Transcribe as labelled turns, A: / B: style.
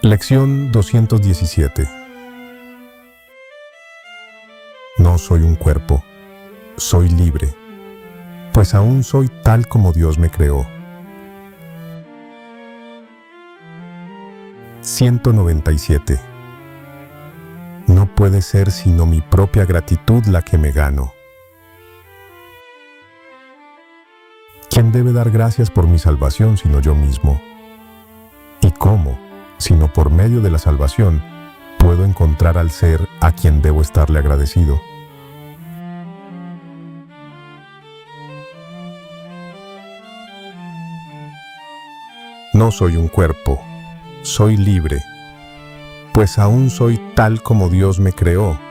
A: Lección 217. No soy un cuerpo, soy libre, pues aún soy tal como Dios me creó. 197. No puede ser sino mi propia gratitud la que me gano. ¿Quién debe dar gracias por mi salvación sino yo mismo? ¿Y cómo, sino por medio de la salvación, puedo encontrar al ser a quien debo estarle agradecido? No soy un cuerpo, soy libre, pues aún soy tal como Dios me creó.